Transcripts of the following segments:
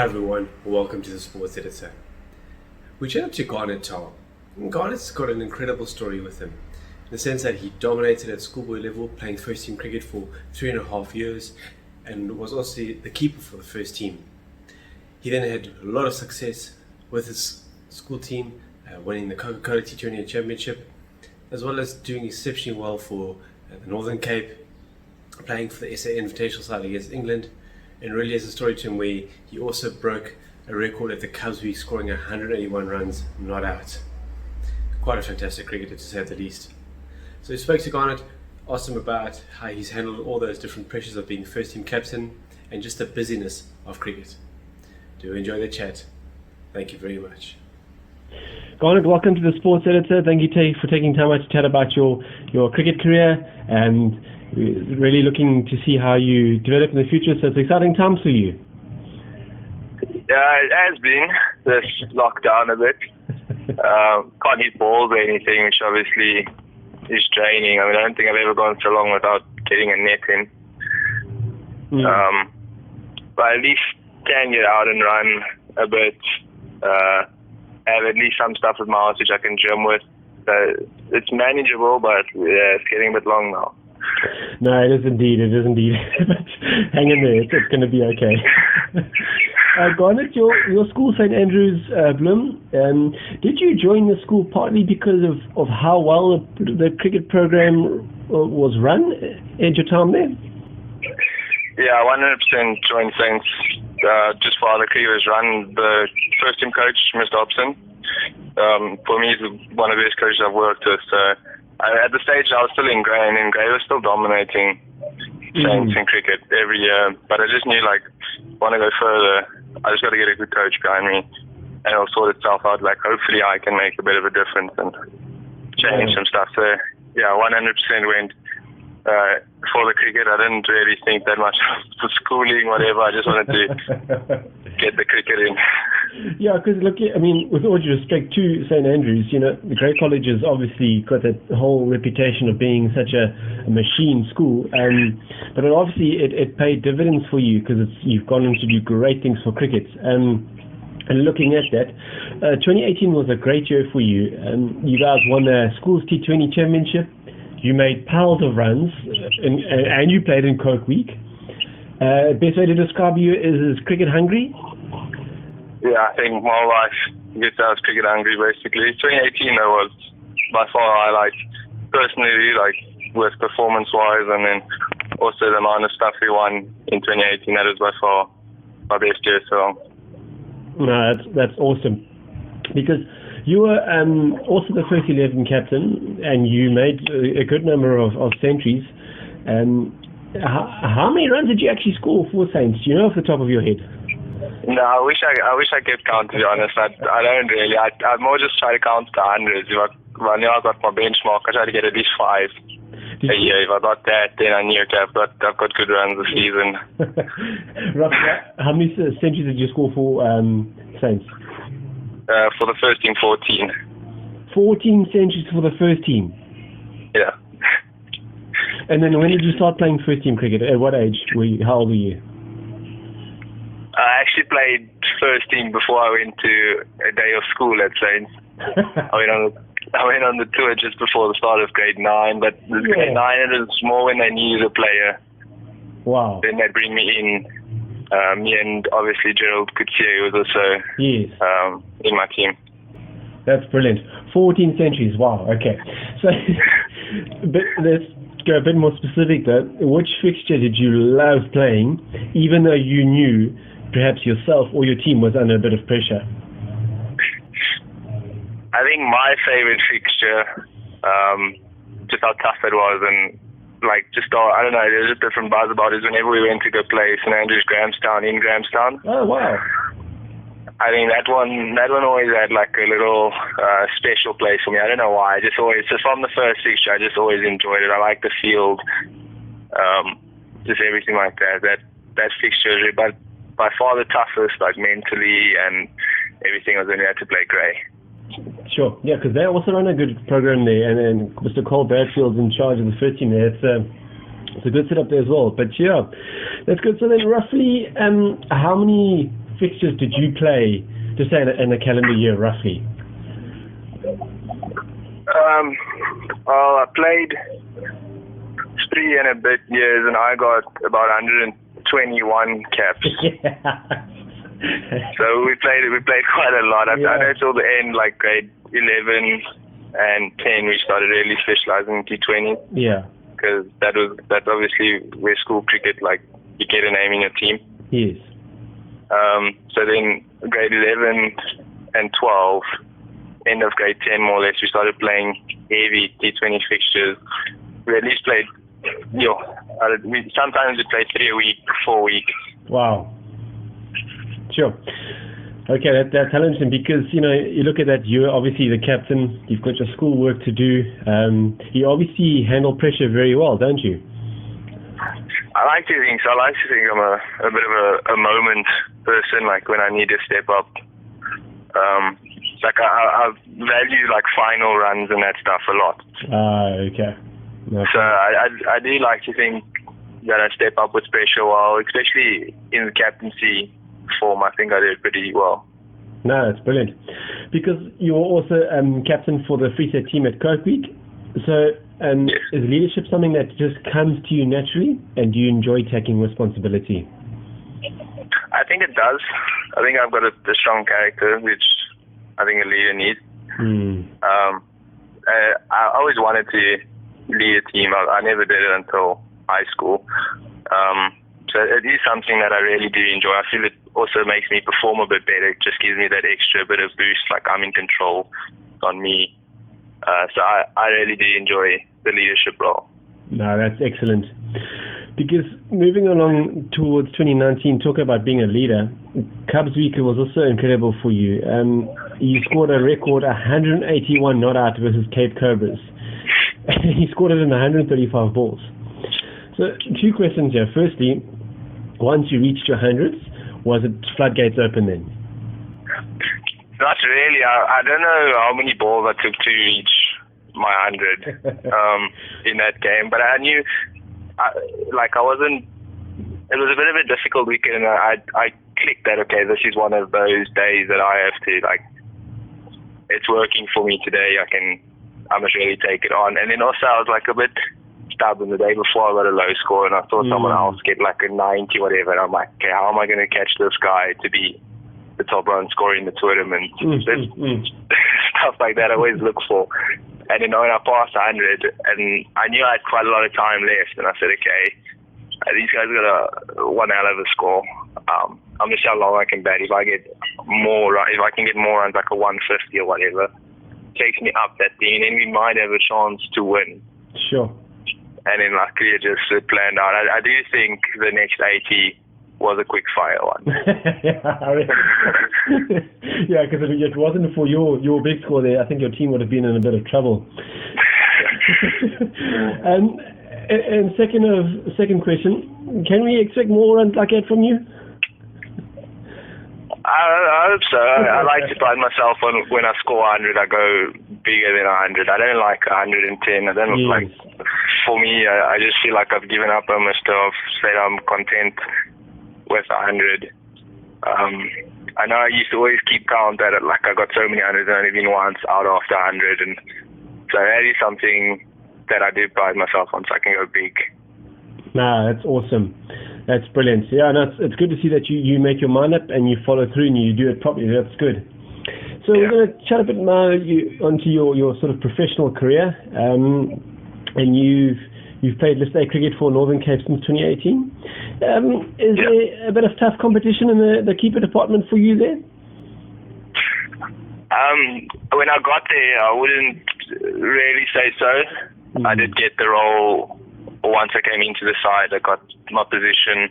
Hi everyone, welcome to the Sports Editor. We chat up to Garnett Tarr. Garnett's got an incredible story with him, in the sense that he dominated at schoolboy level, playing first team cricket for 3.5 years, and was also the keeper for the first team. He then had a lot of success with his school team, winning the Coca-Cola T20 Championship, as well as doing exceptionally well for the Northern Cape, playing for the SA Invitational side against England. And really has a story to him where he also broke a record at the Cubs Week, scoring 181 runs not out. Quite a fantastic cricketer, to say the least. So we spoke to Garnett, asked him about how he's handled all those different pressures of being first team captain and just the busyness of cricket. Do enjoy the chat. Thank you very much. Garnett, welcome to the Sports Editor. Thank you for taking time out to chat about your cricket career, and really looking to see how you develop in the future. So it's exciting times for you. Yeah, it has been. Just locked down a bit. Can't hit balls or anything, which obviously is draining. I don't think I've ever gone so long without getting a net in. But at least can get out and run a bit. Have at least some stuff with my house which I can gym with. It's manageable, but yeah, it's getting a bit long now. No, it is indeed. But hang in there, it's going to be okay. Garnett, your school, St. Andrew's Bloem, did you join the school partly because of how well the cricket program was run at your time there? Yeah, 100% joined Saints just for how the cricket was run. The first team coach, Mr. Hobson, for me, he's one of the best coaches I've worked with. So at the stage, I was still in Grey, and in Grey was still dominating Saints in cricket every year. But I just knew, want to go further, I just got to get a good coach behind me, and it'll sort itself out. Hopefully I can make a bit of a difference and change some stuff. So, yeah, 100% went for the cricket. I didn't really think that much of schooling, whatever. I just wanted to get the cricket in. Yeah, because look, with all due respect to St. Andrews, the Grey College has obviously got that whole reputation of being such a machine school, but it paid dividends for you because you've gone on to do great things for cricket. And looking at that, 2018 was a great year for you. You guys won the Schools T20 Championship. You made piles of runs, and you played in Coke Week. Best way to describe you is cricket hungry? Yeah, I think my life gets out cricket hungry, basically. 2018 was by far a highlight, personally, with performance-wise, and then also the amount of stuff we won in 2018. That is by far my best year so long. No, that's awesome. Because you were also the first 11 captain, and you made a good number of centuries. How many runs did you actually score for Saints? Do you know off the top of your head? No, I wish I kept count, to be honest. I don't really. I more just try to count the hundreds. If I knew I got my benchmark, I try to get at least 5 a year. If I got that, then I knew, okay, I've got good runs this season. Roughly, how many centuries did you score for Saints? For the first team, 14. 14 centuries for the first team? Yeah. And then when did you start playing first team cricket? At what age? How old were you? I actually played first team before I went to a day of school at Saints. I went on the tour just before the start of grade 9, but grade 9 it was more when they needed a player. Wow. Then they'd bring me in. Me and obviously Gerald Coutier was also in my team. That's brilliant. 14 centuries, wow, okay. So, but let's go a bit more specific though. Which fixture did you love playing, even though you knew perhaps yourself or your team was under a bit of pressure? I think my favorite fixture, just how tough it was, and I don't know, there's just different buzz about it. Whenever we went to go play St. Andrews Grahamstown in Grahamstown. Oh, wow. I think that one always had a little special place for me. I don't know why. Just from the first fixture, I just always enjoyed it. I like the field, just everything like that. That fixture is by far the toughest, mentally and everything, was when we had to play Grey. Sure, yeah, because they also run a good program there, and Mr. Cole Bradfield's in charge of the first team there. It's a good setup there as well. But yeah, that's good. So then roughly, how many fixtures did you play, just say in a calendar year, roughly? Well, I played 3 and a bit years, and I got about 121 caps. So we played quite a lot. I know till the end, like grade 11 and 10, we started really specializing in T20. Yeah. Because that's obviously where school cricket, like, you get a name in your team. Yes. So then grade 11 and 12, end of grade 10 more or less, we started playing heavy T20 fixtures. We at least played, sometimes we played 3 a week, 4 a week. Wow. Sure. Okay, that's challenging because, you look at that, you're obviously the captain, you've got your school work to do. You obviously handle pressure very well, don't you? I like to think so. I like to think I'm a bit of a moment person, like when I need to step up. Like I value like final runs and that stuff a lot. Okay. So I do like to think that I step up with pressure well, especially in the captaincy form. I think I did pretty well. No, that's brilliant. Because you were also captain for the Freeset team at Coke Week. So yes. Is leadership something that just comes to you naturally, and do you enjoy taking responsibility? I think it does. I think I've got a strong character, which I think a leader needs. I always wanted to lead a team. I never did it until high school. So it is something that I really do enjoy. I feel it also makes me perform a bit better. It just gives me that extra bit of boost, like I'm in control on me. So I really do enjoy the leadership role. No, that's excellent. Because moving along towards 2019, talk about being a leader, Cubs Week was also incredible for you. You scored a record 181 not out versus Cape Cobras. He scored it in 135 balls. So 2 questions here. Firstly, once you reached your hundreds, was it floodgates open then? Not really. I don't know how many balls I took to reach my 100 in that game, but I knew, I wasn't. It was a bit of a difficult weekend, and I clicked that okay, this is one of those days that I have to it's working for me today. I must really take it on. And then also I was like a bit stubborn the day before. I got a low score, and I thought someone else get like a 90 whatever. And I'm like, okay, how am I going to catch this guy to be the top run scorer in the tournament? Stuff like that I always look for. And then when I passed 100, and I knew I had quite a lot of time left, and I said, okay, these guys got one hell of a score. I'm going to see how long I can bat. If I can get more runs, like a 150 or whatever, takes me up that thing, and then we might have a chance to win. Sure. And then luckily it planned out. I do think the next 80 was a quick fire one. Yeah, because if it wasn't for your big score there, I think your team would have been in a bit of trouble. And second question, can we expect more runs like that from you? I hope so. I like to pride myself on when I score 100, I go bigger than 100. I don't like 110. I don't like. For me, I just feel like I've given up on my stuff. Said I'm content with 100. I know I used to always keep count that I got so many 100s and only been once out after 100, and so that is something that I do pride myself on, so I can go big. Nah, that's awesome. That's brilliant. Yeah, no, it's good to see that you make your mind up and you follow through and you do it properly. That's good. So we're going to chat a bit now onto your sort of professional career. And you've played list A cricket for Northern Cape since 2018. Is there a bit of tough competition in the keeper department for you there? When I got there, I wouldn't really say so. I did get the role once I came into the side. I got my position.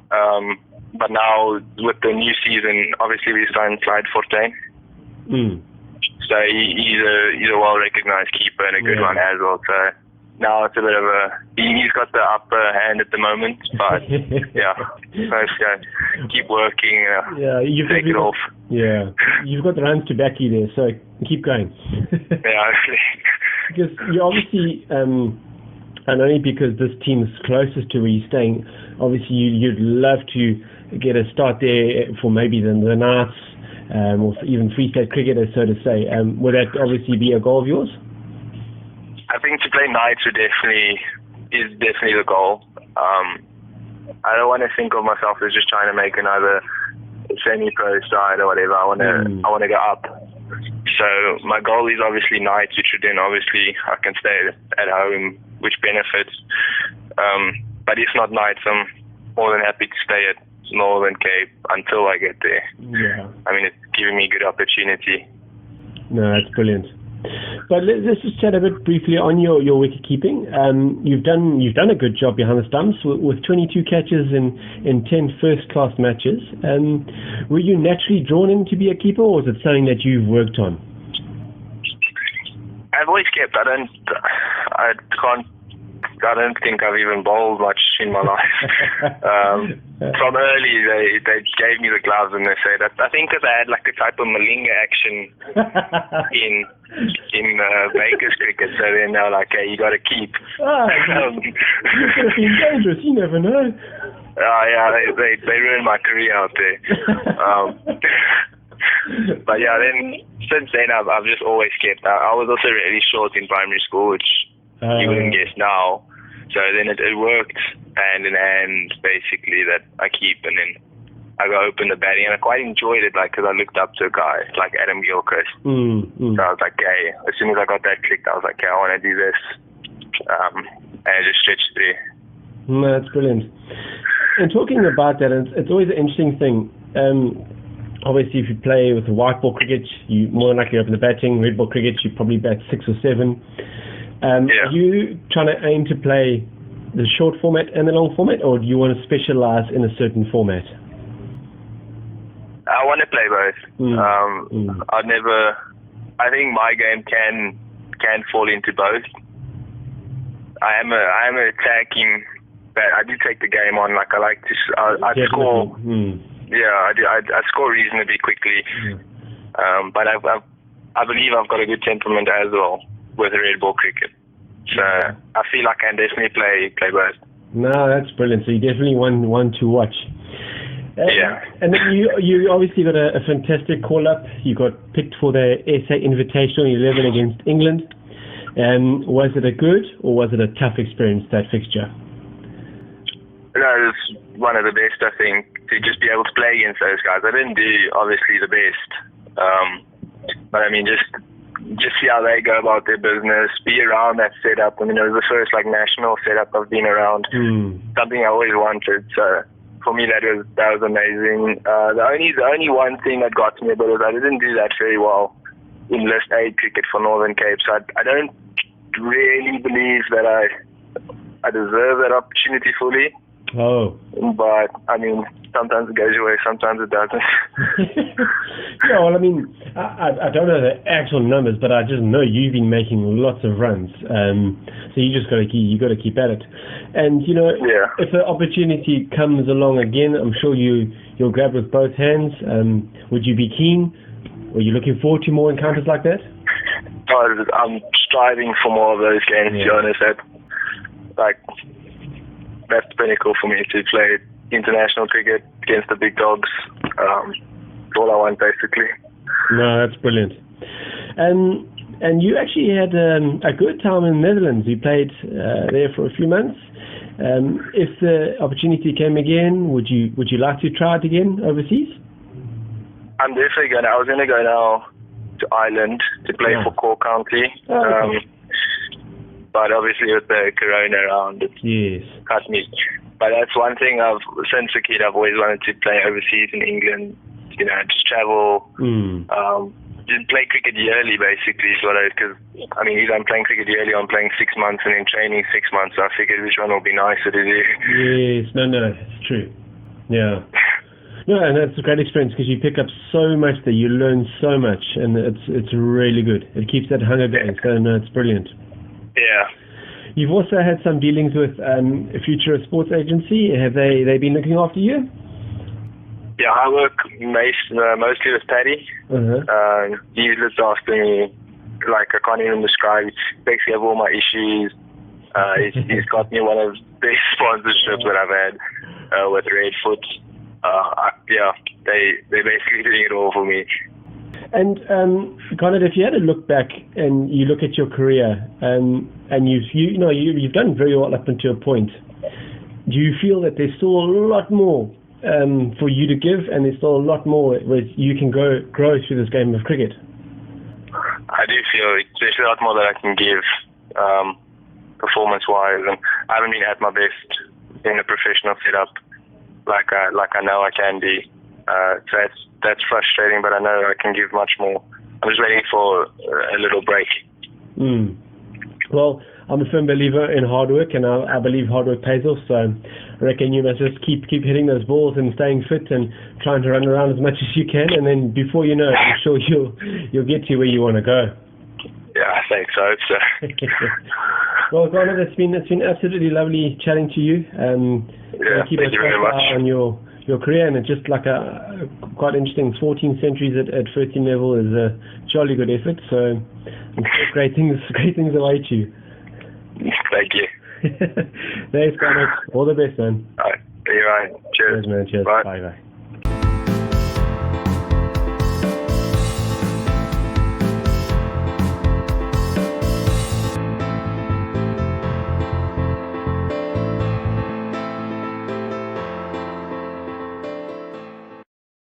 But now with the new season, obviously we signed Clyde 14. So he's a well-recognized keeper and a good one as well. So now it's a bit of he's got the upper hand at the moment, but keep working. Take it off. Yeah, you've got the runs to back you there, so keep going. Because you obviously, and only because this team's closest to where you're staying, obviously you'd love to get a start there for maybe the Knights, or even Free State cricketers, so to say. Would that obviously be a goal of yours? I think to play Knights is definitely the goal. I don't want to think of myself as just trying to make another semi-pro side or whatever. I want to go up. So my goal is obviously Knights, which would then obviously I can stay at home, which benefits. But if not Knights, I'm more than happy to stay at Northern Cape until I get there. Yeah. I mean, it's giving me good opportunity. No, that's brilliant. But let's just chat a bit briefly on your wicket keeping. You've done a good job behind the stumps with 22 catches in 10 first-class matches. Were you naturally drawn in to be a keeper, or is it something that you've worked on? I've always kept. I don't think I've even bowled much in my life. From early, they gave me the gloves and they said that I think that they had like a type of Malinga action in Baker's cricket. So then they're like, "Hey, you got to keep." You could have been dangerous. You never know. Yeah, they ruined my career out there. But yeah, then since then I've just always kept. I was also really short in primary school, which you wouldn't guess now. So then it worked hand in hand, basically, that I keep, and then I go open the batting, and I quite enjoyed it, like, because I looked up to a guy like Adam Gilchrist. So I was like, hey, as soon as I got that clicked, I was like, hey, I want to do this, and I just stretched through. No, that's brilliant. And talking about that, it's always an interesting thing. Obviously, if you play with the white ball cricket, you more than likely open the batting. Red ball cricket, you probably bat 6 or 7. Are you trying to aim to play the short format and the long format, or do you want to specialize in a certain format? I want to play both. I think my game can fall into both. I am an attacking, but I do take the game on. Like I like to, I score. Yeah, I score reasonably quickly. But I believe I've got a good temperament as well with red ball cricket. So I feel like I can definitely play both. No, that's brilliant. So you definitely one to watch. And then you obviously got a fantastic call-up. You got picked for the SA Invitational 11 against England. Was it a good or was it a tough experience, that fixture? No, it was one of the best, I think, to just be able to play against those guys. I didn't do, obviously, the best. But, I mean, just see how they go about their business, be around that setup. I mean, it was the first, national setup I've been around. Something I always wanted. So, for me, that was amazing. The only one thing that got to me a bit was I didn't do that very well in List A cricket for Northern Cape. So, I don't really believe that I deserve that opportunity fully. Oh. But, I mean, sometimes it goes your way, sometimes it doesn't. Yeah, well, I mean, I don't know the actual numbers, but I just know you've been making lots of runs. So you just got to keep at it. And, if the opportunity comes along again, I'm sure you'll grab it with both hands. Would you be keen? Are you looking forward to more encounters like that? I'm striving for more of those games, to be honest. That's pinnacle for me to play international cricket against the big dogs. That's all I want, basically. No, that's brilliant. And you actually had a good time in the Netherlands. You played there for a few months. If the opportunity came again, would you like to try it again overseas? I'm definitely going. I was going to go now to Ireland to play for Cork County. Okay. But obviously with the corona around, it's cut me. But that's one thing since a kid, I've always wanted to play overseas in England, just travel, just play cricket yearly basically, because, I mean, either I'm playing cricket yearly or I'm playing 6 months and then training 6 months, so I figured which one will be nicer to do. Yes, no, it's true. Yeah. No, and that's a great experience because you pick up so much there, you learn so much, and it's really good. It keeps that hunger going, so no, it's brilliant. Yeah. You've also had some dealings with a Future Sports Agency. Have they been looking after you? Yeah, I work mostly with Paddy. He looks after me like I can't even describe. He takes care of all my issues. He's got me one of the best sponsorships that I've had with Redfoot. yeah, they basically doing it all for me. And Garnett, if you had to look back and you look at your career, and you've done very well up until a point, do you feel that there's still a lot more for you to give, and there's still a lot more where you can grow through this game of cricket? I do feel there's a lot more that I can give performance-wise, and I haven't been at my best in a professional setup like I know I can be. So that's frustrating, but I know I can give much more. I'm just waiting for a little break. Well, I'm a firm believer in hard work, and I believe hard work pays off. So I reckon you must just keep hitting those balls and staying fit and trying to run around as much as you can, and then before you know it, I'm sure you'll get to where you want to go. Yeah, I think so. Well, Garnett, it's been absolutely lovely chatting to you. Keep thank you very much on your career, and it's just like a quite interesting 14 centuries at first team level is a jolly good effort. So I'm sure great things await you. Thank you. Thanks, Garnett. All the best, man. All right. Cheers. Cheers, man. Cheers. Bye. Bye.